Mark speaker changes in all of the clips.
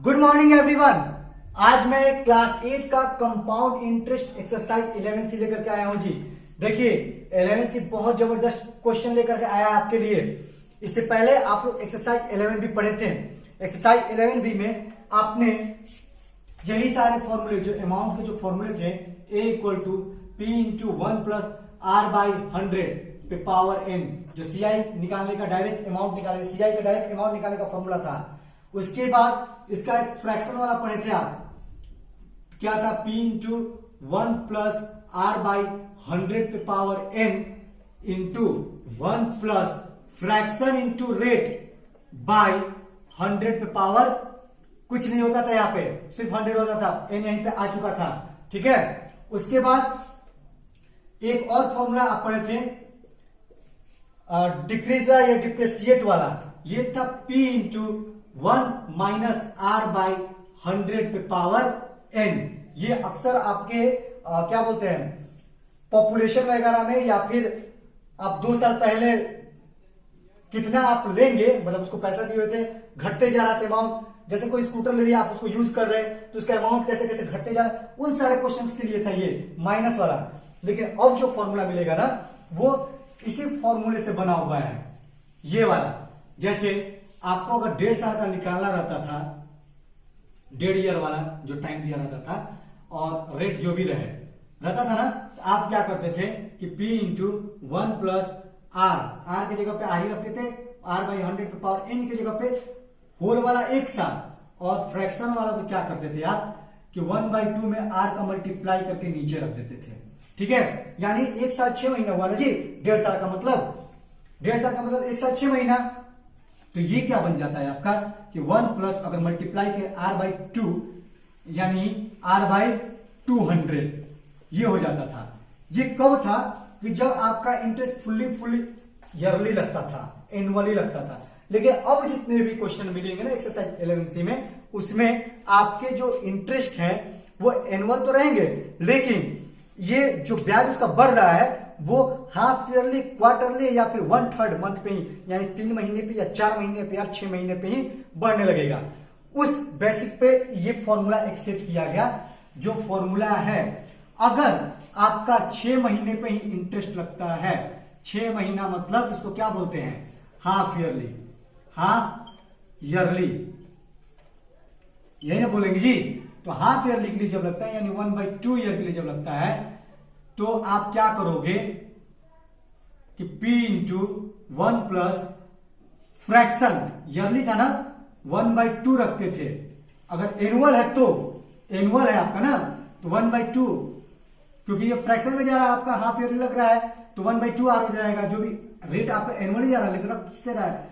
Speaker 1: Good morning everyone. आज मैं class 8 का कंपाउंड इंटरेस्ट एक्सरसाइज 11C लेकर के आया हूं जी। देखिए 11C बहुत जबरदस्त क्वेश्चन लेकर के आया है आपके लिए। इससे पहले आप लोग एक्सरसाइज 11 भी पढ़े थे। एक्सरसाइज 11 भी में आपने यही सारे फॉर्मूले, जो अमाउंट के जो फॉर्मूले थे, A equal to P into 1 plus R by 100 पे पावर n, जो CI निकालने का डायरेक्ट अमाउंट निकालने, CI का डायरेक्ट अमाउंट निकालने का फॉर्मूला था। उसके बाद इसका एक फ्रैक्शन वाला पढ़े थे आप, क्या था, P into 1 plus R by 100 पे power n into 1 plus fraction into rate by 100 पे पावर कुछ नहीं होता था, यहां पे सिर्फ 100 होता था, n यहीं पे आ चुका था। ठीक है। उसके बाद एक और फॉर्मूला आप पढ़े थे डिक्रीज या डिप्रेशिएट वाला, ये था P into 1 minus R by 100 पे पावर n। ये अक्सर आपके क्या बोलते हैं, पॉपुलेशन वगैरह में, या फिर आप 2 साल पहले कितना आप लेंगे, मतलब उसको पैसा दिए हुए थे, घटते जा रहा था अमाउंट। जैसे कोई स्कूटर ले लिया, आप उसको यूज कर रहे हैं तो उसका अमाउंट कैसे कैसे घटते जा रहा है, उन सारे क्वेश्चंस के लिए था ये माइनस वाला। लेकिन अब जो फॉर्मूला मिलेगा ना, वो इसी फॉर्मूले से बना हुआ है, ये वाला। जैसे आपको अगर 1.5 साल का निकालना रहता था, 1.5 ईयर वाला जो टाइम दिया रहता था, और रेट जो भी रहता था ना, तो आप क्या करते थे कि P इंटू 1 प्लस R की जगह पे R ही रखते थे, R बाई 100 पे पावर n की जगह पे होल वाला 1 साल, और फ्रैक्शन वाला को क्या करते थे आप कि 1/2 में R का मल्टीप्लाई करके नीचे रख देते थे। ठीक है, यानी 1 साल 6 महीना हुआ ना जी। 1.5 साल का मतलब 1 साल 6 महीना। तो ये क्या बन जाता है आपका कि 1 प्लस अगर मल्टीप्लाई के R बाई 2 यानी R बाई 200, ये हो जाता था। ये कब था कि जब आपका इंटरेस्ट फुल्ली ईयरली लगता था, एनुअली लगता था। लेकिन अब जितने भी क्वेश्चन मिलेंगे ना एक्सरसाइज 11C में, उसमें आपके जो इंटरेस्ट है वो एनुअल तो रहेंगे, लेकिन ये जो ब्याज उसका बढ़ रहा है वो हाफ ईयरली, क्वार्टरली, या फिर 1/3 मंथ पे ही, यानी 3 महीने पे या 4 महीने पे या 6 महीने पे ही बढ़ने लगेगा। उस बेसिक पे ये फॉर्मूला एक्सेप्ट किया गया। जो फॉर्मूला है, अगर आपका 6 महीने पे ही इंटरेस्ट लगता है, 6 महीना मतलब इसको क्या बोलते हैं, हाफ ईयरली, यही ना बोलेंगे जी। तो हाफ ईयरली के लिए जब लगता है, यानी 1/2 ईयर के लिए जब लगता है, तो आप क्या करोगे कि P into 1 plus fraction, yearly था ना, 1/2 रखते थे। अगर एनुअल है तो, एनुअल है आपका ना, तो 1/2, क्योंकि ये फ्रैक्शन में जा रहा है, आपका हाफ ईयरली लग रहा है, तो 1/2 R हो जाएगा। जो भी रेट आपका एनुअली जा रहा है, लेकिन किससे रहा है,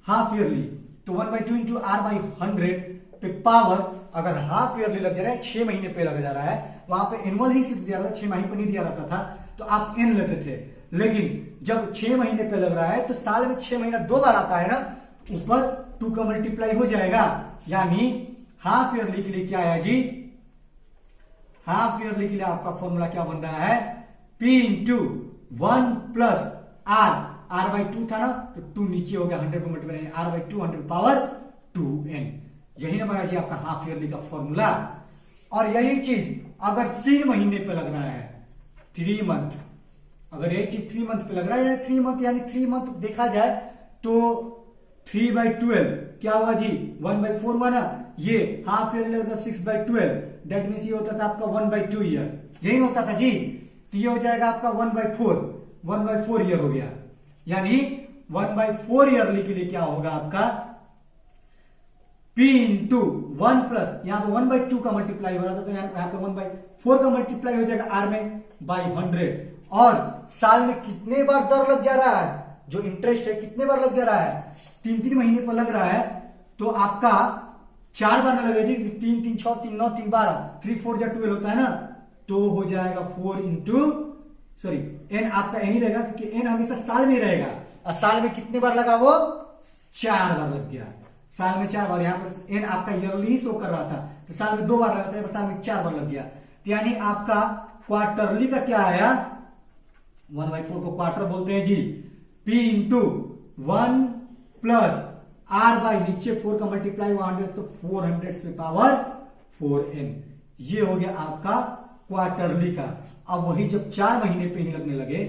Speaker 1: हाफ ईयरली, तो 1/2 इंटू R बाई 100 पे पावर, अगर हाफ ईयरली लग जा रहा है, 6 महीने पे लग जा रहा है, वहां पे एनुअल ही सिर्फ दिया रहा था, 6 महीने पे नहीं दिया रहता था, तो आप n लेते थे। लेकिन जब 6 महीने पे लग रहा है, तो साल में 6 महीना 2 बार आता है ना, ऊपर 2 का मल्टीप्लाई हो जाएगा। यानी हाफ ईयरली के लिए क्या है जी, हाफ ईयरली के लिए आपका फॉर्मूला क्या बन रहा है, P into 1 plus R by 2 था ना, तो 2 नीचे हो गया, 100 पे multiply, R by 2 100 power 2n। यही ना बना जी आपका हाफ ईयरली का फॉर्मूला। और यही चीज अगर 3 महीने पे लग रहा है, 3 मंथ, अगर यही चीज 3 मंथ पे लग रहा है, यानी 3 मंथ, यानी 3 मंथ देखा जाए तो 3/12 क्या हुआ जी, 1/4 हुआ ना। ये हाफ ईयर लगेगा 6/12, डेट मीन्स ये होता था आपका 1/2 ईयर, यही होता था जी। तो ये हो जाएगा आपका 1/4 ईयर हो गया। यानी 1/4 ईयरली के लिए क्या होगा आपका, P इंटू 1 प्लस, यहां पे 1/2 का मल्टीप्लाई हो रहा था, तो यहां पे 1/4 का मल्टीप्लाई हो जाएगा R में बाई 100। और साल में कितने बार दर लग जा रहा है, जो इंटरेस्ट है कितने बार लग जा रहा है, 3 महीने पर लग रहा है, तो आपका 4 बार लगेगा जी, 3 3 6 3 9 3 12, 3 4 जा 12 होता है ना, तो हो जाएगा 4 इंटू, सॉरी n आपका n ही रहेगा, क्योंकि n हमेशा साल में रहेगा। और साल में कितने बार लगा, वो 4 बार लग गया, साल में 4 बार। यहां पर n आपका ईयरली ही शो कर रहा था, तो साल में 2 बार लगा था, साल में 4 बार लग गया। तो यानी आपका क्वार्टरली का क्या आया, 1/4 को क्वार्टर बोलते हैं जी, P into 1 plus R by नीचे 4 का मल्टीप्लाई हुआ 100 तो 400 पे पावर 4n। ये हो गया आपका क्वार्टरली का। अब वही जब 4 महीने पे ही लगने लगे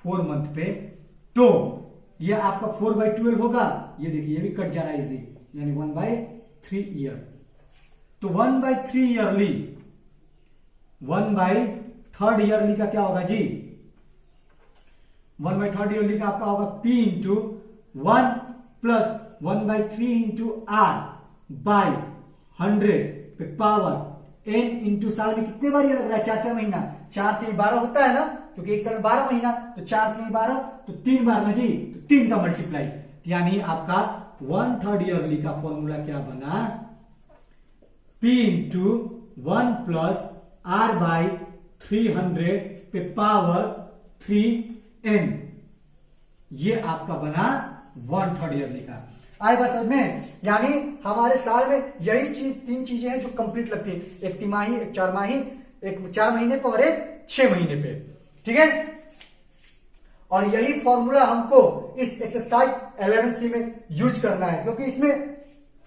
Speaker 1: 4 मंथ पे, तो ये आपका 4/12 होगा। ये देखिए ये भी कट जा रहा है इजी, यानी 1/3 ईयर। तो 1/3 ईयरली, 1/3 ईयरली का क्या होगा जी? 1/3 ईयरली का आपका होगा P into 1 plus 1/3 into R by 100 पे पावर n इंटू साल में कितने बार ये लग रहा है? 4 महीना, 4 3 12 होता है ना, क्योंकि एक साल में 12 महीना, तो 4 3 12 तो 3 बार ना जी, तो 3 का मल्टीप्लाई, यानी आपका 1/3 ईयरली का फॉर्मूला क्या बना? P into 1 plus R by 300 पे पावर 3n, ये आपका बना 1/3 ईयरली का। आए बात समझ में? यानी हमारे साल में यही चीज 3 चीजें हैं जो कंप्लीट लगती है, एक तिमाही, एक 4 माही, एक 4 महीने पे और एक 6 महीने पे, ठीक है। और यही फॉर्मूला हमको इस एक्सरसाइज 11C में यूज करना है, क्योंकि इसमें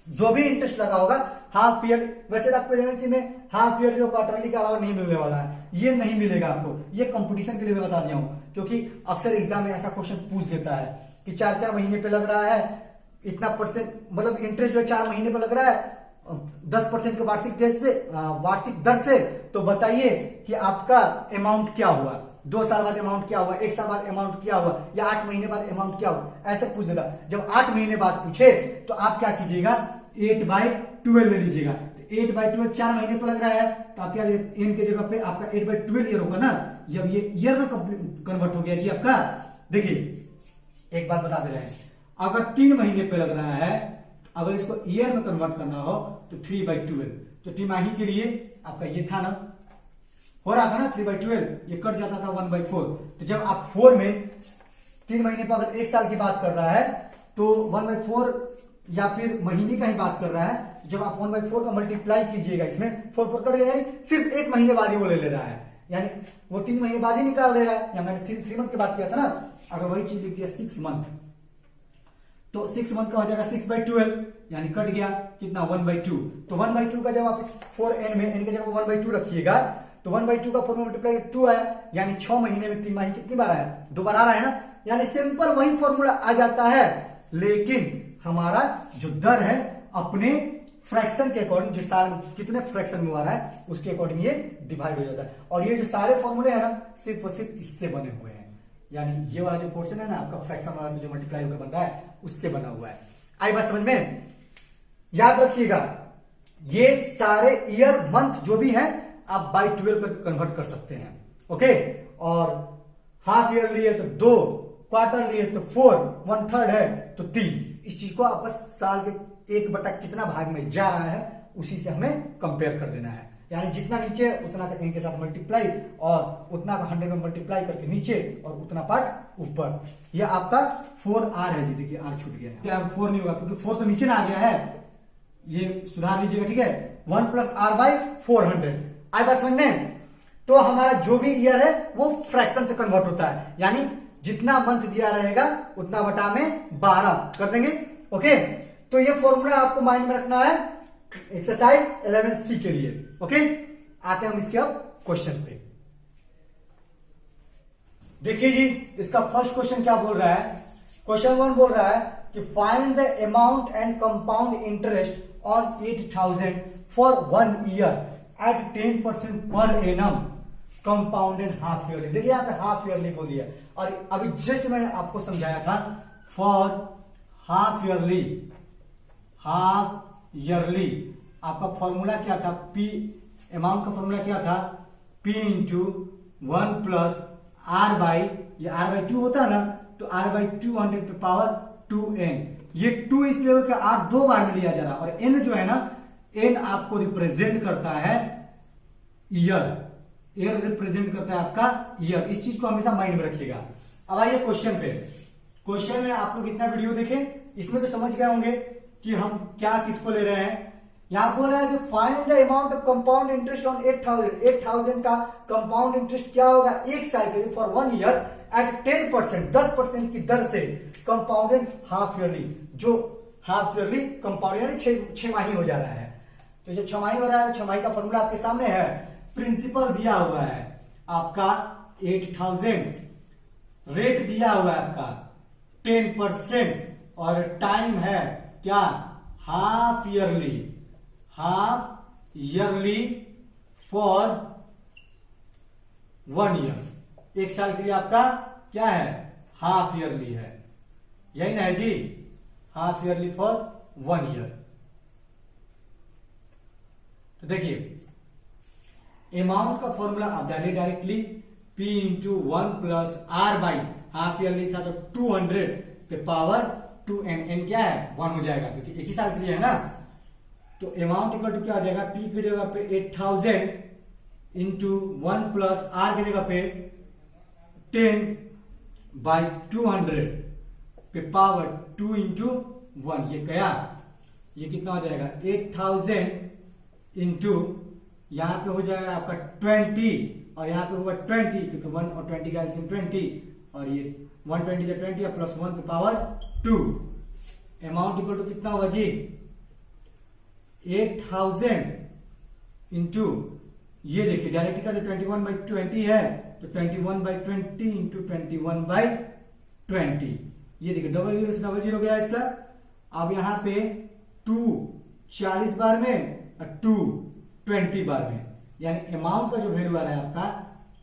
Speaker 1: जो भी इंटरेस्ट लगा होगा हाफ ईयर, वैसे आपको 11C में हाफ ईयर जो क्वार्टरली के अलावा नहीं मिलने वाला है, ये नहीं मिलेगा आपको। ये कंपटीशन के लिए मैं बता दिया हूं, क्योंकि अक्सर एग्जाम में ऐसा क्वेश्चन पूछ देता है कि 4 महीने पे लग रहा है इतना परसेंट, मतलब इंटरेस्ट जो 4 महीने पे लग रहा है 10% के वार्षिक दर से, तो बताइए कि आपका अमाउंट क्या हुआ, 2 साल बाद अमाउंट क्या हुआ, 1 साल बाद अमाउंट क्या हुआ, या 8 महीने बाद अमाउंट क्या हुआ, ऐसे पूछ देगा। जब 8 महीने बाद पूछे तो आप क्या कीजिएगा? 8/12 ले लीजिएगा। तो 8/12 4 महीने पर लग रहा है, तो आप क्या n के जगह पे आपका 8/12 ईयर होगा ना। जब ये ईयर में कन्वर्ट हो गया जी आपका। देखिए एक बात बता दे रहे हैं, अगर 3 महीने पे लग रहा है, अगर इसको ईयर में कन्वर्ट करना हो तो 3/12, तो तिमाही के लिए आपका ये था ना, हो रहा था ना 3/12, ये कट जाता था 1/4। तो जब आप 4 में 3 महीने पर अगर 1 साल की बात कर रहा है तो 1/4, या फिर महीने का ही बात कर रहा है, जब आप 1/4 का मल्टीप्लाई कीजिएगा, इसमें 4 कट गया, सिर्फ 1 महीने बाद ही वो ले रहा है, यानी वो 3 महीने बाद ही निकाल रहा है। या मैंने 3 मंथ की बात किया था ना, अगर वही चीज लिख दिया 6 मंथ, तो 6 मंथ का हो जाएगा 6/12, यानी कट गया कितना? 1/2। तो 1/2 का जब आप इस 4n में n की जगह 1/2 रखिएगा, तो 1/2 का 4 में मल्टीप्लाई 2 आया, यानी 6 महीने में तिमाही कितनी बार आया? 2 बार आ रहा है ना। यानी सिंपल वही फॉर्मूला आ जाता है, लेकिन हमारा जो दर है अपने फ्रैक्शन के अकॉर्डिंग, जो साल कितने फ्रैक्शन में आ रहा है उसके अकॉर्डिंग ये डिवाइड हो जाता है। और ये जो सारे फॉर्मूले हैं ना, सिर्फ और सिर्फ इससे बने हुए हैं, यानी ये वाला जो पोर्शन है ना आपका फ्रैक्शन वाला से जो मल्टीप्लाई होकर बन रहा है, उससे बना हुआ है। आई बात समझ में? याद रखिएगा, ये सारे ईयर मंथ जो भी है आप बाई 12 करके कन्वर्ट कर सकते हैं, ओके। और हाफ ईयरली है तो 2, क्वार्टरली है तो 4, 1/3 है तो 3। इस चीज को आप बस साल के 1 कितना भाग में जा रहा है उसी से हमें कंपेयर कर देना है, यानी जितना नीचे उतना का n के साथ मल्टीप्लाई, और उतना का 100 में मल्टीप्लाई करके नीचे, और उतना पार्ट ऊपर। ये आपका 4R है जी, देखिए R छूट गया है, क्या 4 नहीं होगा क्योंकि 4 तो नीचे ना आ गया है, ये सुधार लीजिएगा, ठीक है। 1 प्लस R बाई 400। आई बात समझ में? तो हमारा जो भी ईयर है वो फ्रैक्शन से कन्वर्ट होता है, यानी जितना मंथ दिया रहेगा उतना बटा में 12 कर देंगे, ओके। तो ये फॉर्मूला आपको माइंड में रखना है एक्सरसाइज 11C के लिए, ओके। आते हैं हम इसके अब क्वेश्चन पे। देखिए जी, इसका फर्स्ट क्वेश्चन क्या बोल रहा है? क्वेश्चन 1 बोल रहा है कि find the amount and compound interest on 8,000 for 1 year at 10% per annum compounded half yearly. देखिए यहाँ पे हाफ ईयरली बोल दिया, और अभी जस्ट मैंने आपको समझाया था for half yearly. Half yearly आपका फॉर्मूला क्या था? पी, अमाउंट का फॉर्मूला क्या था? P into 1 plus R by, ये R/2 होता है ना, तो R/2 100 पे पावर 2n। ये 2 इसलिए हो कि R 2 बार में लिया जा रहा है, और n जो है ना, n आपको रिप्रेजेंट करता है ईयर, ईयर रिप्रेजेंट करता है आपका ईयर। इस चीज को हमेशा माइंड में रखिएगा। अब आइए क्वेश्चन पे। क्वेश्चन में आप लोग इतना वीडियो देखें, इसमें तो समझ गए होंगे कि हम क्या किसको ले रहे हैं। यहां बोल रहा है कि find the amount of compound interest on 8,000। 8,000 का कंपाउंड इंटरेस्ट क्या होगा? एक साल के लिए फॉर 1 ईयर एट 10%, 10% की दर से कंपाउंडेड हाफ ईयरली। जो हाफ ईयरली कंपाउंड, यानी 6 हो जा रहा है। तो जब 6 हो रहा है, 6 का फॉर्मूला आपके सामने है। प्रिंसिपल दिया हुआ है आपका 8000, रेट दिया हुआ है आपका 10%, और टाइम है क्या, हाफ ईयरली फॉर 1 ईयर। 1 साल के लिए आपका क्या है, हाफ ईयरली है, यही ना है जी, हाफ ईयरली फॉर 1 ईयर। तो देखिए अमाउंट का फॉर्मूला आप directly P into 1 plus R by half yearly था तो 200 पे पावर 2n, n क्या है 1 हो जाएगा क्योंकि 1 ही साल के लिए है ना। तो अमाउंट इक्वल टू क्या हो जाएगा, P की जगह पे 8000 इंटू 1 प्लस R की जगह पे 10 बाई 200 पे पावर 2 इंटू 1, ये क्या, ये कितना हो जाएगा 8000 इंटू यहां पे हो जाएगा आपका 20 और यहां पे होगा 20 क्योंकि 1 और 20 का एलसीएम 20, और ये 120 से 20 और प्लस 1 पे पावर 2। अमाउंट इक्वल टू कितना होगा जी, 8000 इंटू ये देखिए डायरेक्ट का जो 21/20 है तो 21/20 इंटू 21/20, ये देखिए डबल जीरो से डबल जीरो गया इसका। अब यहां पे 2 40 बार में और 2 20 बार में, यानी अमाउंट का जो वैल्यू आ रहा है आपका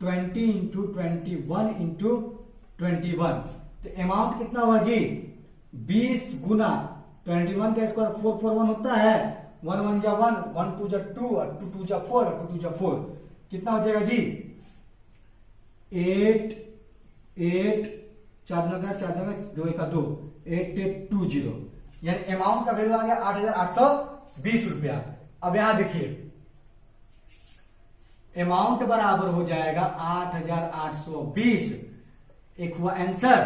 Speaker 1: 20 इंटू 21 इंटू 21। तो अमाउंट कितना हुआ जी, 20 गुना 21 का स्क्वायर 441 होता है, 1 1 जा 1, 1 2 जा 2 और 2 2 जा 4 और 2 2 जा 4, कितना हो जाएगा जी 8 8 4 लगा 4 लगा 2 1 2 8820, यानी अमाउंट का वैल्यू आ गया 8820 रुपया। अब यहां देखिए अमाउंट बराबर हो जाएगा 8820, एक हुआ आंसर,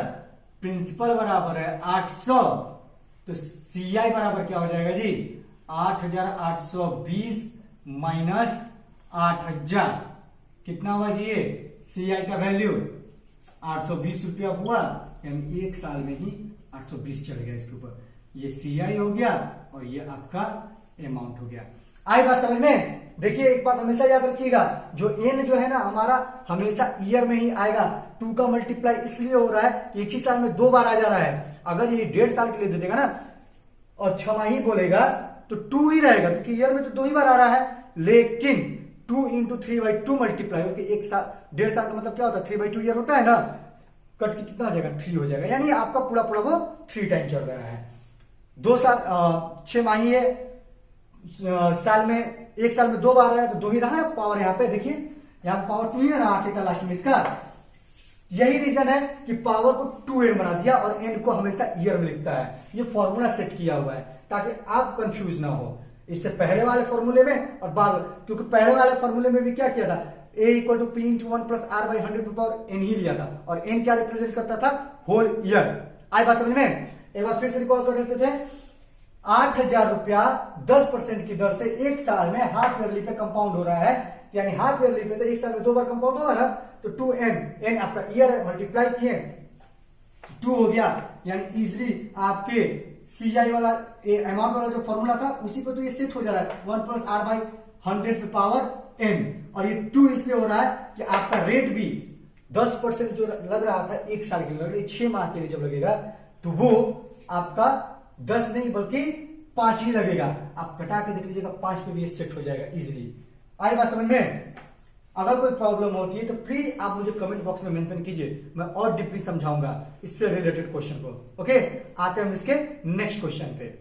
Speaker 1: प्रिंसिपल बराबर है 800, तो सीआई बराबर क्या हो जाएगा जी 8820 माइनस 8000, कितना हुआ जी ये सीआई का वैल्यू 820 रुपया हुआ, यानी 1 साल में ही 820 चल गया इसके ऊपर, ये सीआई हो गया और ये आपका अमाउंट हो गया। आई बात समझ में। देखिए एक बात हमेशा याद रखिएगा, जो एन जो है ना हमारा हमेशा ईयर में ही आएगा। 2 का मल्टीप्लाई इसलिए हो रहा है कि 1 ही साल में 2 बार आ जा रहा है। अगर ये 1.5 साल के लिए दे देगा ना और 6 माह ही बोलेगा तो 2 ही रहेगा, क्योंकि ईयर में तो 2 ही बार आ रहा है। लेकिन 2 इंटू 3/2 मल्टीप्लाई हो कि 1 साल 1.5 साल का मतलब क्या होता है 3/2 ईयर होता है ना, कट के कितना हो जाएगा 3 हो जाएगा, यानी आपका पूरा पूरा वो 3 टाइम चल रहा है। 2 साल 6 माह ही है, साल में 1 साल में 2 बार है तो 2 ही रहा है पावर। यहाँ पे देखिए यहाँ पावर 2 ही है ना आगे का लास्ट में इसका, यही रीजन है कि पावर को 2n बना दिया और n को हमेशा ईयर में लिखता है। ये फॉर्मूला सेट किया हुआ है ताकि आप कंफ्यूज ना हो इससे पहले वाले फॉर्मूले में और बाद, क्योंकि पहले वाले फॉर्मूले में भी क्या किया था a equal to P into 1 plus R by 100 पे पावर n ही लिया था और n क्या रिप्रेजेंट करता था होल ईयर। आई बात समझ में। एक बार फिर से रिकॉल कर लेते थे, 8000 रुपया 10% की दर से 1 साल में हाफ ईयरली पे कंपाउंड हो रहा है, यानी हाफ ईयरली पे तो 1 साल में 2 बार कंपाउंड होगा ना, तो 2n, n आपका ईयर है, मल्टीप्लाई किए 2 हो गया, यानी इजिली आपके सीआई वाला अमाउंट वाला जो फॉर्मूला था उसी पे तो ये शिफ्ट हो जा रहा है 1 प्लस R बाई 100 पे पावर n, और ये 2 इसलिए हो रहा है कि आपका रेट भी 10% जो लग रहा था 1 साल के लिए, 6 माह के लिए जब लगेगा तो वो आपका 10 नहीं बल्कि 5 ही लगेगा। आप कटा के देख लीजिएगा 5 पे भी सेट हो जाएगा इजीली। आई बात समझ में। अगर कोई प्रॉब्लम होती है तो प्लीज आप मुझे कमेंट बॉक्स में मेंशन कीजिए, मैं और डीपली समझाऊंगा इससे रिलेटेड क्वेश्चन को। ओके, आते हैं हम इसके नेक्स्ट क्वेश्चन पे।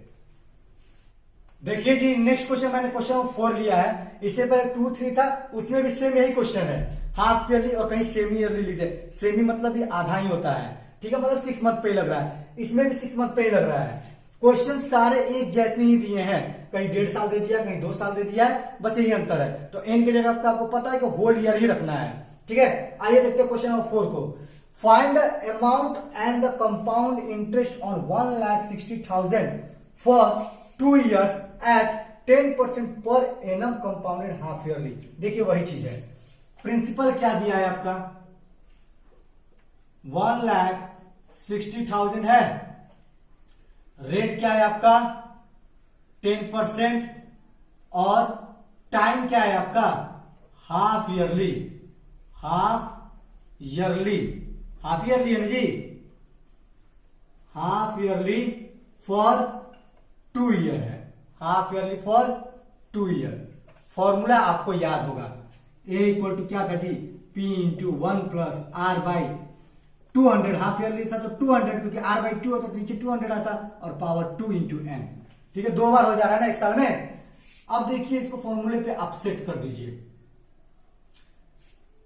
Speaker 1: देखिए जी नेक्स्ट क्वेश्चन मैंने क्वेश्चन 4 लिया है, इससे पहले 2 3 था, उसमें भी सेम यही क्वेश्चन है, हाफ ईयरली और कहीं सेमी ईयरली लिखे। सेमी मतलब ये आधा ही होता है, ठीक है, मतलब 6 मंथ पे ही लग रहा है, इसमें भी 6 मंथ पे ही लग रहा है। क्वेश्चन सारे एक जैसे ही दिए हैं, कहीं 1.5 साल दे दिया, कहीं 2 साल दे दिया है, बस यही अंतर है। तो एन की जगह आपको पता है कि होल ईयर ही रखना है, ठीक है। आइए देखते हैं क्वेश्चन नंबर 4 को। Find the amount and the compound interest on 1,60,000 for 2 years at 10% per annum compounded half yearly. देखिए वही चीज है, प्रिंसिपल क्या दिया है आपका 1,60,000 है, रेट क्या है आपका 10% और टाइम क्या है आपका हाफ ईयरली है ना जी, हाफ ईयरली फॉर 2 ईयर है, half yearly for 2 year. Formula आपको याद होगा, ए इक्वल टू क्या था जी, P into 1 plus R by 200, half yearly था तो 200, क्योंकि R बाई 2 होता तो नीचे 200 आता, और पावर 2 इंटू n। ठीक है, 2 बार हो जा रहा है ना एक साल में। अब देखिए इसको फॉर्मूले पे आप सेट कर दीजिए।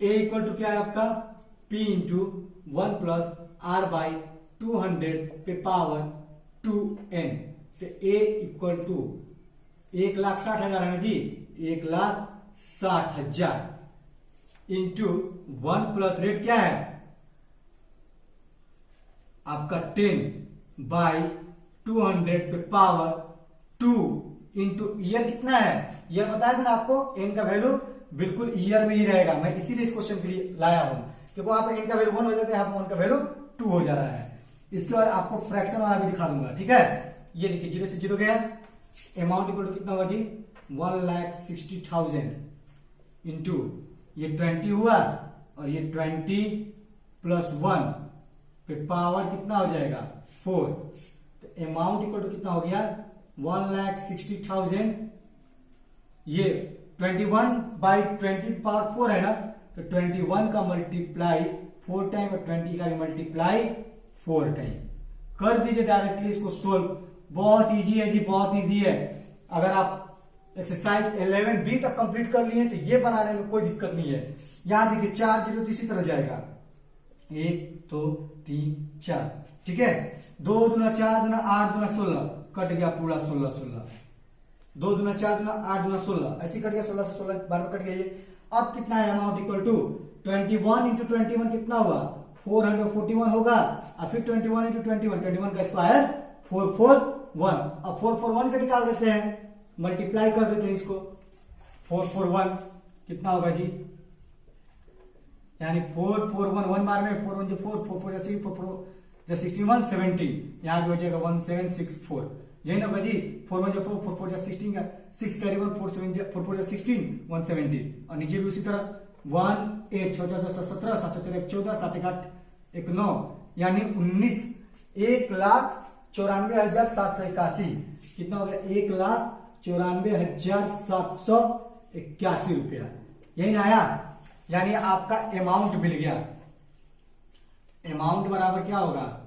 Speaker 1: ए इक्वल टू क्या है आपका P into 1 plus R by 200 पे पावर 2n, तो ए इक्वल टू 1,60,000 है ना जी, 1,60,000 इंटू 1 प्लस रेट क्या है आपका 10 बाई 200 पे पावर 2 इंटू ईयर कितना है, ईयर बताया था ना आपको, एन का वैल्यू बिल्कुल ईयर में ही रहेगा। मैं इसीलिए इस क्वेश्चन के लिए लाया हूं, क्योंकि वहां पर एन का वैल्यू 1 हो जाता है, यहाँ पर 1 का वैल्यू 2 हो जा रहा है। इसके बाद आपको फ्रैक्शन वाला भी दिखा दूंगा। ठीक है, ये देखिए 0 से 0 गया, अमाउंट इक्वल टू कितना हुआ जी 1,60,000 इंटू ये 20 हुआ, और ये 20 प्लस 1 पे पावर कितना हो जाएगा 4, तो अमाउंट इक्वल टू कितना हो गया 1,60,000, ये 21 बाई 20 पावर 4 है ना, तो 21 का मल्टीप्लाई 4 टाइम और 20 का मल्टीप्लाई 4 टाइम कर दीजिए डायरेक्टली इसको सोल्व। बहुत इजी है जी, बहुत इजी है। अगर आप एक्सरसाइज 11B तक कंप्लीट कर लिए तो ये बनाने में कोई दिक्कत नहीं है। यहां देखिए 4 0 तो इसी तरह जाएगा, 1 2 3 4। ठीक है, 2 दूना 4 दूना 8 दूना 16, कट गया पूरा 16 16, 2 दूना 4 दूना 8 दूना 16, ऐसे कट गया 16 से 16 बार में कट गया ये। अब कितना है अमाउंट इक्वल टू 21 इंटू 21 कितना हुआ 441 होगा, और फिर 21 इंटू 21 का स्क्वायर 441। अब 441 का निकाल देते हैं, मल्टीप्लाई कर देते हैं इसको, 441 कितना होगा जी, यानी 441 1 बार में 4 1 जो 4 4 4 6 4 4 जो 61 70, यहां भी हो जाएगा 1764, यही ना होगा जी। 4 1 जो 4 4 4 जो 16 का 6 कैरी 1 4 7 4 4 जो 16 170, और नीचे भी उसी तरह 1 8 6 4 10 17 7 4 1 14 7 1 8 1 9, यानी 19 1,94,781 कितना हो गया 1,94,781 रुपया, यही ना आया। यानी आपका अमाउंट मिल गया, अमाउंट बराबर क्या होगा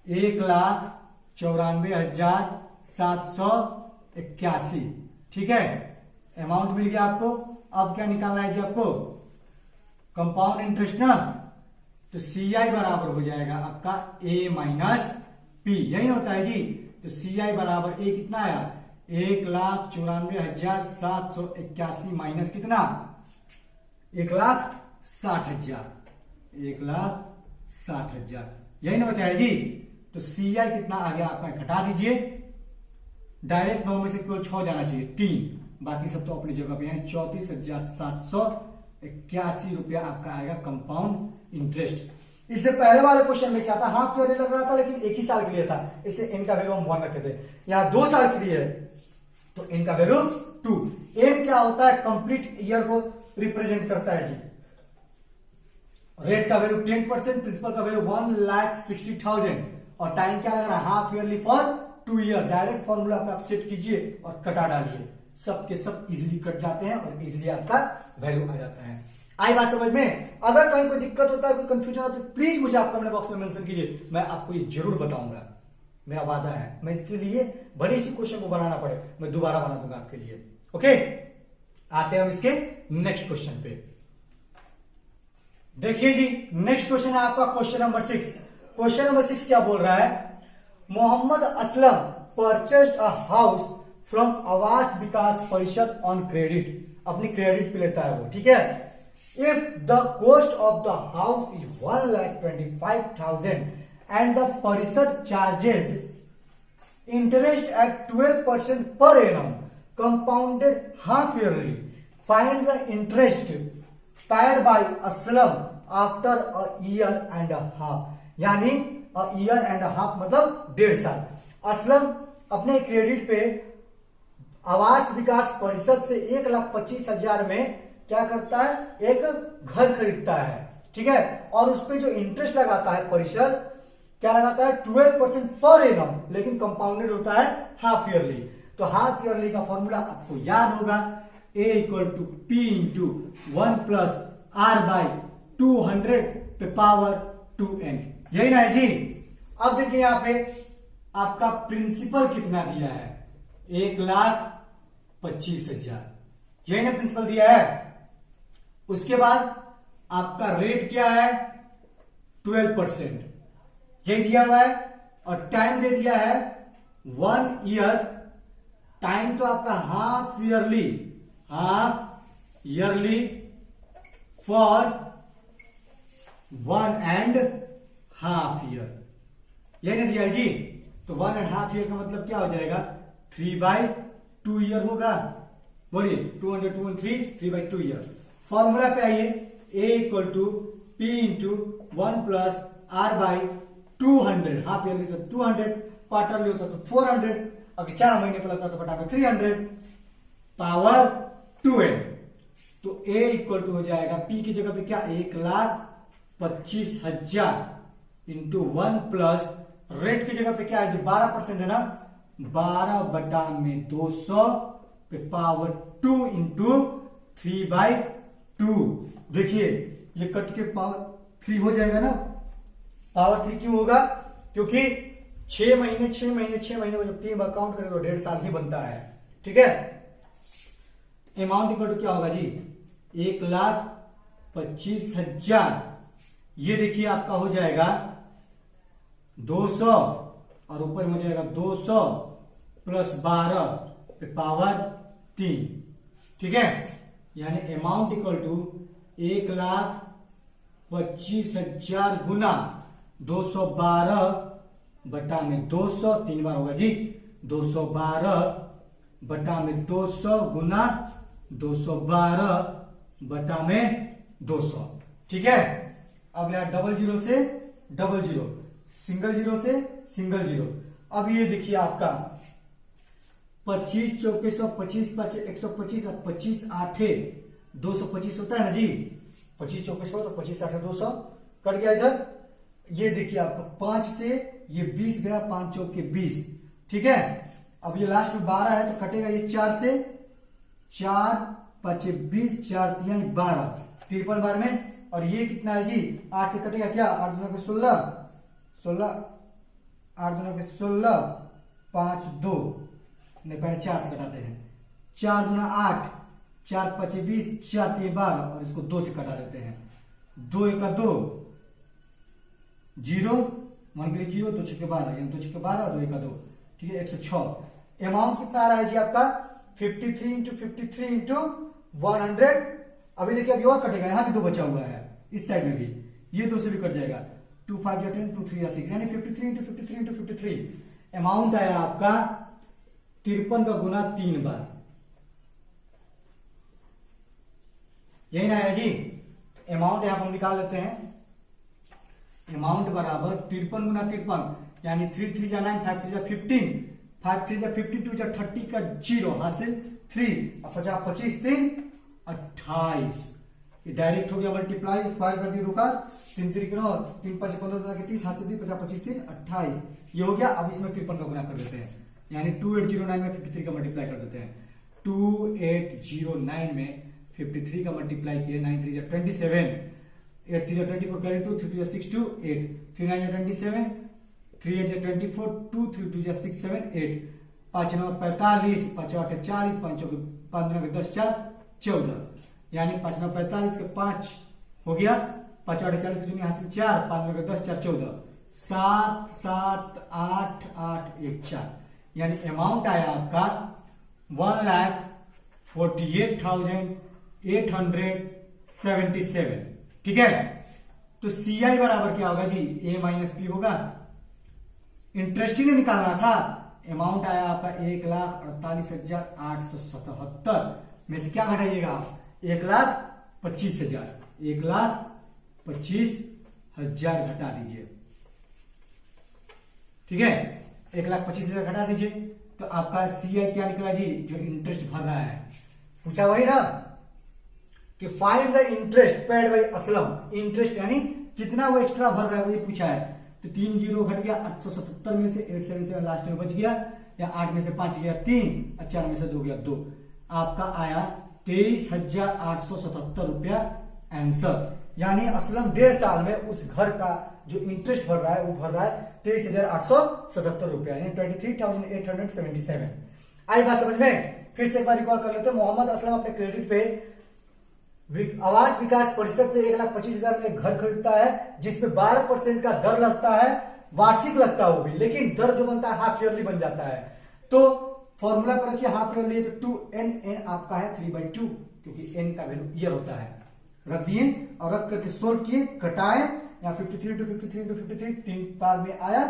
Speaker 1: 1,94,781। ठीक है, अमाउंट मिल गया आपको। अब क्या निकालना है जी आपको, कंपाउंड इंटरेस्ट ना, तो CI बराबर हो जाएगा आपका A माइनस P, यही होता है जी। तो CI बराबर A कितना आया 1,94,781 माइनस कितना 1,60,000, 1,60,000, यही ना बचा है जी। तो CI कितना आ गया आपका, घटा दीजिए, डायरेक्ट 9 में से केवल 6 जाना चाहिए 3, बाकी सब तो अपनी जगह पे, यानी 34,781 रुपया आपका आएगा कंपाउंड इंटरेस्ट। इससे पहले वाले क्वेश्चन में क्या था, हाफ ईयरली लग रहा था लेकिन एक ही साल के लिए था, इससे इनका वैल्यू हम 1 रखे थे। यहां 2 साल के लिए है तो इनका वैल्यू 2। एम क्या होता है, कंप्लीट ईयर को रिप्रेजेंट करता है जी। रेट का वैल्यू 10%, प्रिंसिपल का वैल्यू 1,60,000, और टाइम क्या लग रहा है half yearly for 2 year. Direct formula आप सेट कीजिए और कटा डालिए, सब के सब इजीली कट जाते हैं और इजीली आपका वैल्यू आ जाता है। आई बात समझ में? अगर कहीं कोई दिक्कत होता है, कोई कंफ्यूजन होता है, तो प्लीज मुझे आप कमेंट बॉक्स में मेंशन कीजिए, मैं आपको ये जरूर बताऊंगा, मेरा वादा है। मैं इसके लिए बड़े सी क्वेश्चन को बनाना पड़े मैं दोबारा बना दूंगा आपके लिए। ओके, आते हैं हम इसके नेक्स्ट क्वेश्चन पे। देखिए जी, नेक्स्ट क्वेश्चन है आपका क्वेश्चन नंबर 6। क्वेश्चन नंबर 6 क्या बोल रहा है, Mohammed Aslam purchased a house from Awas Vikas परिषद ऑन क्रेडिट, अपनी क्रेडिट पे लेता है वो। ठीक है, if the cost of the house is 1,25,000 and the परिषद charges interest at 12% per annum compounded half yearly, find the interest paid by Aslam after a year and a half, यानी a year and a half मतलब 1.5 साल। असलम अपने credit पे आवास विकास परिषद से 1,25,000 में क्या करता है, एक घर खरीदता है, ठीक है। और उस पे जो इंटरेस्ट लगाता है परिषद क्या लगाता है, 12% पर एनम, लेकिन कंपाउंडेड होता है हाफ ईयरली। तो हाफ ईयरली का फॉर्मूला आपको याद होगा, A equal to P into 1 plus R/200 पे पावर 2n, यही ना है जी। अब देखिए यहां पे आपका प्रिंसिपल कितना दिया है, 1,25,000, यही ना प्रिंसिपल दिया है। उसके बाद आपका रेट क्या है, 12%, यही दिया हुआ है। और टाइम दे दिया है 1 ईयर, टाइम तो आपका हाफ ईयरली फॉर 1.5 ईयर, यही ना दिया है जी। तो 1.5 ईयर का मतलब क्या हो जाएगा, 3/2 ईयर होगा। बोलिए 200 2 3 3/2 ईयर। फॉर्मूला पे आइए, A equal to P into 1 plus R/200, half yearly तो 200, क्वार्टरली होता तो 400, अगर 4 महीने पर लगता तो बटा में 300 पावर 2n। तो A इक्वल टू हो जाएगा P की जगह पे क्या, 1,25,000 इंटू 1 प्लस रेट की जगह पे क्या है जी, 12% है ना, 12/200 पे पावर 2 इंटू 3/2। देखिए ये कट के पावर 3 हो जाएगा ना, पावर 3 क्यों होगा, क्योंकि 6 महीने को जब 3 बार काउंट करें तो 1.5 साल ही बनता है, ठीक है। अमाउंट इक्वल टू क्या होगा जी, 1,25,000, ये देखिए आपका हो जाएगा 200 और ऊपर में हो जाएगा 200 प्लस 12 पे पावर 3, ठीक है। यानी अमाउंट इक्वल टू 1,25,000 गुना 212 बटा में 200, 3 बार होगा जी, 212 बटा में 200 गुना 212 बटा में 200, ठीक है। अब यहां डबल जीरो से डबल जीरो, सिंगल जीरो से सिंगल जीरो। अब ये देखिए आपका 25 चौके 125 125 और 25 8 225 होता है ना जी, 25 चौके 100 तो 25 8 200 कट गया इधर। ये देखिए आपका 5 से ये 20 गया, 5 चौके 20, ठीक है। अब ये लास्ट में 12 है तो कटेगा ये 4 से, 4 5 20, 4 3 12, 53 बार में। और ये कितना है जी, 8 से कटेगा क्या, 8 दूना के 16, 8 दूना के 16, 5 2, नहीं पहले 4 से कटाते हैं, 4 दूना 8, 4 5 20, 4 3 12 और इसको 2 से कटा देते हैं, 2 1 2 0, 1 के लिए 0, 2 6 12, यानी 2 6 12 2 1 2, ठीक है, 106। अमाउंट कितना आ रहा है जी आपका, 53 इंटू 53 इंटू 100। अभी देखिए अभी और कटेगा, यहां भी 2 बचा हुआ है, इस साइड में भी, ये 2 से भी कट जाएगा, 2 5 10 2 3 6, यानी 53 इंटू 53 इंटू 53। अमाउंट आया आपका 53 का गुना 3 बार, यही ना है जी। अमाउंट यहां पर हम निकाल लेते हैं, अमाउंट बराबर 53 गुना 53, यानी 3 3 9 5 3 15, 5 3 15 2 30 का 0 हासिल 3 और 50 25 3 28, ये डायरेक्ट हो गया मल्टीप्लाई, स्क्वायर कर दिया रुका, 3 3 9 3 5 15 के 30 हासिल 50 25 3 28, ये हो गया। अब इसमें 53 का गुना कर देते हैं, यानी 2809 में 53 का मल्टीप्लाई कर देते हैं, 2809 में 53 का मल्टीप्लाई किए, 9 3 27, 8 3 24 कैरी 2, 3 2 6 2 8, 3 9 27, 3 8 24, 2 3 2 6 7 8, 5 9 45, 5 8 40, 5 9 10 4 14, यानी 5 9 45 के 5 हो गया, 5 8 40 के शून्य हासिल 4, 5 9 10 4 14, 7 7 8 8 1 4, यानी अमाउंट आया आपका 1,48,877, ठीक है। तो CI बराबर क्या होगा जी, A माइनस P होगा। इंटरेस्टिंग निकालना था, अमाउंट आया आपका 1,48,877 में से क्या घटाइएगा आप, 1,25,000, 1,25,000 घटा दीजिए, ठीक है। 1,25,000 घटा दीजिए तो आपका CI क्या निकला जी, जो इंटरेस्ट भर रहा है। पूछा वही ना कि find the interest paid by Aslam, interest यानी कितना वो एक्स्ट्रा भर रहा है वही पूछा है। तो 3 जीरो घट गया, 877 में से 877 लास्ट में बच गया, या 8 में से 5 गया 3, 4 में से 2 गया 2, आपका आया 23,877 रुपया आंसर। यानी असलम 1.5 साल में उस घर का जो इंटरेस्ट भर रहा है वो भर रहा है 23,877 रुपया, यानी 23,877। आई बात समझ में? फिर से एक बार रिकॉल कर लेते हैं। मोहम्मद असलम अपने क्रेडिट पे आवास विकास परिषद से 1,25,000 में घर खरीदता है, जिसमें 12% का दर लगता है, वार्षिक लगता है वो भी, लेकिन दर जो बनता है हाफ ईयरली बन जाता है। तो फॉर्मूला पर रखिए हाफ ईयरली, तो 2n आपका है 3/2, क्योंकि n का वैल्यू ईयर होता है। रख दिए और रख करके सोल्व किए, कटाए, या 53 to 53 to 53 3 बार में आया,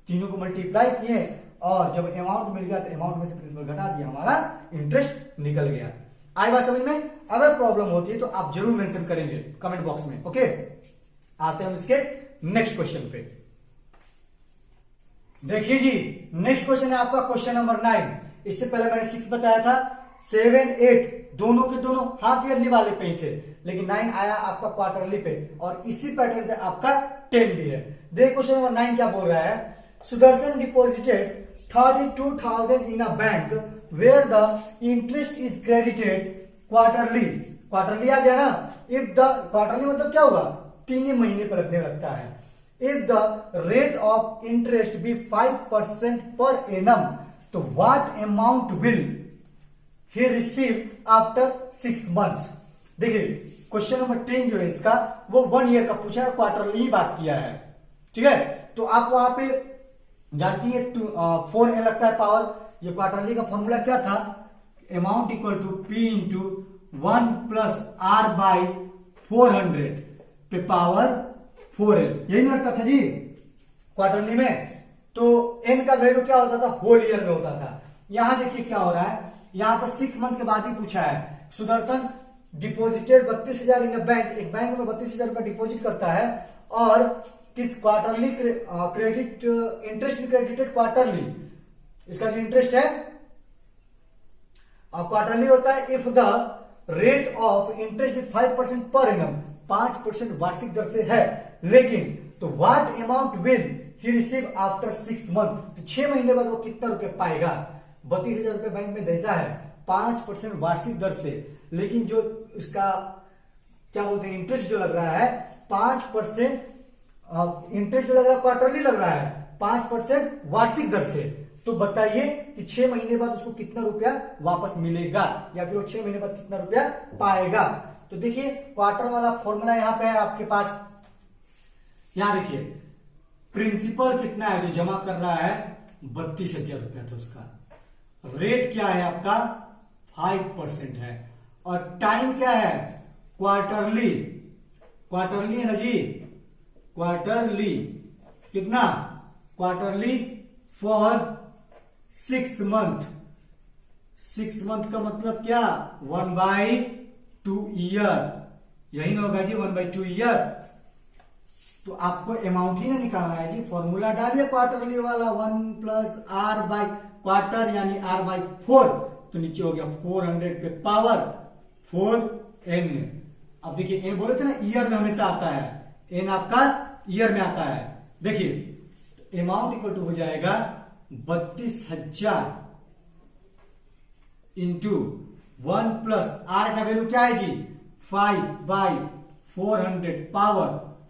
Speaker 1: तीनों को मल्टीप्लाई किए और जब अमाउंट मिल गया तो अमाउंट में से प्रिंसिपल घटा दिया, हमारा इंटरेस्ट निकल गया। आई बात समझ में? अगर प्रॉब्लम होती है तो आप जरूर मेंशन करेंगे कमेंट बॉक्स में। ओके, आते हैं हम इसके नेक्स्ट क्वेश्चन पे। देखिए जी, नेक्स्ट क्वेश्चन है आपका क्वेश्चन नंबर 9। इससे पहले मैंने 6 बताया था, 7, 8 दोनों के दोनों हाफ ईयरली वाले पे ही थे, लेकिन 9 आया आपका क्वार्टरली पे, और इसी पैटर्न पे आपका 10 भी है। देखो क्वेश्चन नंबर 9 क्या बोल रहा है, Sudarshan deposited 32,000 in a bank where the interest is credited quarterly. Quarterly आ गया ना, इफ द क्वार्टरली मतलब क्या होगा, 3 ही महीने पर लगने लगता है। If the rate of interest be 5% per annum, तो what amount will he receive after 6 months। देखिए क्वेश्चन नंबर 10 जो है इसका वो 1 ईयर का पूछा है, क्वार्टरली ही बात किया है, ठीक है। तो आप वहां पे जानती है 4n लगता है पावर, ये क्वार्टरली का फॉर्मूला क्या था, amount equal to P into 1 plus R by 400 पे पावर 4l, यही नहीं लगता था जी क्वार्टरली में। तो n का वैल्यू क्या होता था, होल ईयर में होता था। यहां देखिए क्या हो रहा है, यहां पर 6 मंथ के बाद ही पूछा है। सुदर्शन डिपॉजिटेड 32,000 इन बैंक, एक बैंक में 32,000 रुपया डिपॉजिट करता है, और किस quarterly credit interest credited quarterly, इसका जो इंटरेस्ट है क्वार्टरली होता है if the rate of interest 5% per annum, 5% वार्षिक दर से है, लेकिन तो what amount will he receive after 6 month, तो 6 महीने बाद वो कितना रुपए पाएगा। 32,000 रुपए बैंक में देता है 5% वार्षिक दर से, लेकिन जो इसका क्या बोलते हैं इंटरेस्ट जो लग रहा है 5%, इंटरेस्ट जो लग रहा है क्वार्टरली लग रहा है 5% वार्षिक दर से। तो बताइए कि 6 महीने बाद उसको कितना रुपया वापस मिलेगा, या फिर वो 6 महीने बाद कितना रुपया पाएगा। तो देखिए क्वार्टर वाला फॉर्मूला यहां पे है आपके पास। यहां देखिए प्रिंसिपल कितना है जो जमा कर रहा है, 32,000 रुपया, तो उसका रेट क्या है आपका 5% है, और टाइम क्या है क्वार्टरली, क्वार्टरली है ना जी, क्वार्टरली कितना, क्वार्टरली फॉर 6 month। 6 month का मतलब क्या, 1/2 ईयर, यही ना होगा जी 1/2 ईयर। तो आपको अमाउंट ही ना निकालना है जी, फॉर्मूला डालिए क्वार्टरली वाला, 1 प्लस R बाई क्वार्टर यानी R/4, तो नीचे हो गया 400 पे पावर 4n। अब देखिए n बोले थे ना ईयर में हमेशा आता है, n आपका ईयर में आता है। देखिए अमाउंट इक्वल टू हो जाएगा 32,000 इंटू 1 प्लस R का वैल्यू क्या है जी 5/400 पावर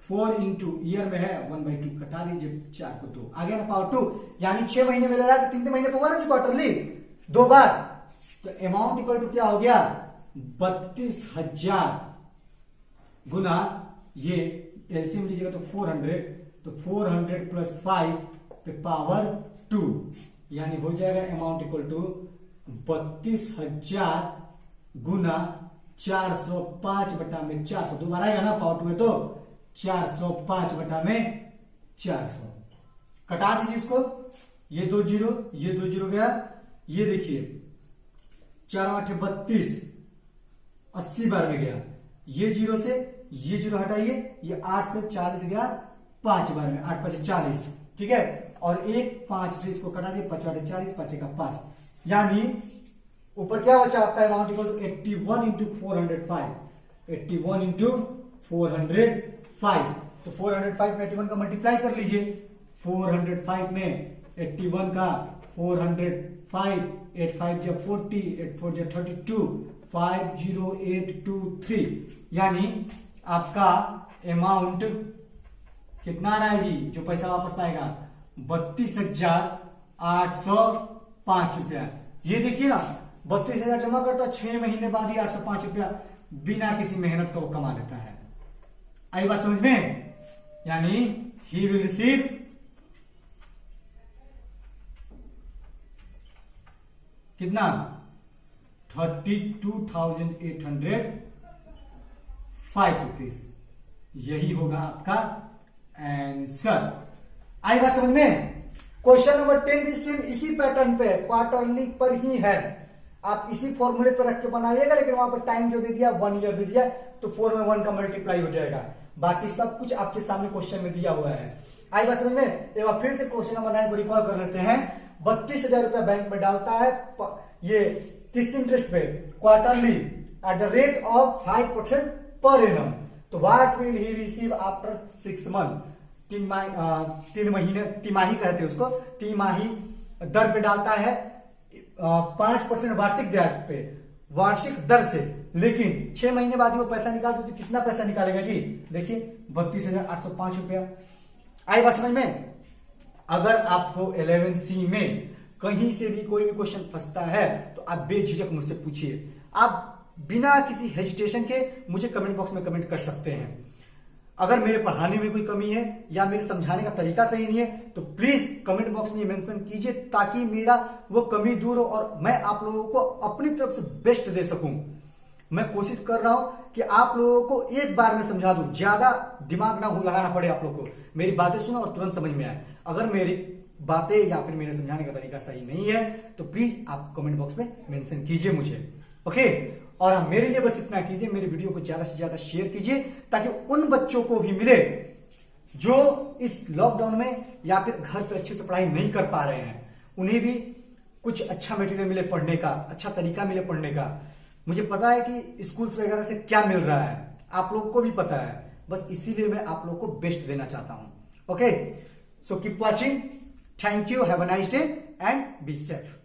Speaker 1: 4 इंटू ईयर में है 1/2, कटा दीजिए 4 को 2 आ गया ना पावर 2, यानी 6 महीने में ले रहा है तो 3 महीने पर हुआ ना जी क्वार्टरली 2 बार। तो अमाउंट इक्वल टू क्या हो गया 32,000 गुना ये एलसीएम लीजिएगा तो 400, तो 400 प्लस 5 पे पावर 2, यानी हो जाएगा अमाउंट इक्वल टू 32,000 गुना 405 बटा में 400, दोबारा आएगा ना पावर 2 में, तो 405 बटा में 400, कटा दीजिए इसको, ये 2 जीरो, ये 2 जीरो गया, ये देखिए 4 8 32, 80 बार में गया, ये जीरो से ये जीरो हटाइए, ये 8 से 40 गया 5 बार में, 8 5 40, ठीक है। और एक 5 से इसको कटा दिए, 5 40, 5 का 5, यानी ऊपर क्या बचा आपका amount equal to 81 into 405, 81 into 405। तो 405 में 81 का मल्टीप्लाई कर लीजिए, 405 में 81 का 405, 8 5 जब 40, 8 4 जब 32, 50823, यानी आपका अमाउंट कितना आ रहा है जी, जो पैसा वापस पाएगा 32,805 रुपया। ये देखिए ना, 32,000 जमा करता, 6 महीने बाद ही 805 रुपया बिना किसी मेहनत का वो कमा लेता है। आई बात समझ में? यानी ही विल रिसीव कितना, 32,805 रुपीज। यही होगा आपका आंसर। आई बात समझ में? क्वेश्चन नंबर 10 भी सेम इसी पैटर्न पे, क्वार्टरली पर ही है। आप इसी फॉर्मूले पर रख के बनाइएगा, लेकिन वहां पर टाइम जो दे दिया 1 ईयर दे दिया, तो 4 में 1 का मल्टीप्लाई हो जाएगा। बाकी सब कुछ आपके सामने क्वेश्चन में दिया हुआ है। आई बात समझ में? एक बार फिर से क्वेश्चन नंबर 9 को रिकॉल कर लेते हैं। 32,000 रुपया बैंक में डालता है, ये किस इंटरेस्ट पे, quarterly at the rate of 5% per annum. तो what will he receive after 6 month, 3 महीने, तिमाही कहते हैं उसको, तिमाही दर पे डालता है 5% वार्षिक ब्याज पे, वार्षिक दर से। लेकिन 6 महीने बाद वो पैसा निकालते तो कितना पैसा निकालेगा जी, देखिए 32,805 रुपया। आई बात समझ में? अगर आपको 11C में कहीं से भी कोई भी क्वेश्चन फंसता है तो आप बेझिझक मुझसे पूछिए। आप बिना किसी हेजिटेशन के मुझे कमेंट बॉक्स में कमेंट कर सकते हैं। अगर मेरे पढ़ाने में कोई कमी है या मेरे समझाने का तरीका सही नहीं है तो प्लीज कमेंट बॉक्स में मेंशन कीजिए, ताकि मेरा वो कमी दूर हो और मैं आप लोगों को अपनी तरफ से बेस्ट दे सकूं। मैं कोशिश कर रहा हूं कि आप लोगों को एक बार में समझा दूं, ज्यादा दिमाग ना लगाना पड़े आप लोगों को, मेरी बातें सुनो और तुरंत समझ में आए। अगर मेरी बातें या फिर मेरे समझाने का तरीका सही नहीं है तो प्लीज आप कमेंट बॉक्स में मेंशन कीजिए मुझे, ओके। और मेरे लिए बस इतना कीजिए, मेरे वीडियो को ज्यादा से ज्यादा शेयर कीजिए, ताकि उन बच्चों को भी मिले जो इस लॉकडाउन में या फिर घर पे अच्छे से पढ़ाई नहीं कर पा रहे हैं, उन्हें भी कुछ अच्छा मटेरियल मिले पढ़ने का, अच्छा तरीका मिले पढ़ने का। मुझे पता है कि स्कूल्स वगैरह से क्या मिल रहा है, आप लोगों को भी पता है, बस इसीलिए मैं आप लोगों को बेस्ट देना चाहता हूं, okay. So keep watching, thank you, have a nice day and be safe.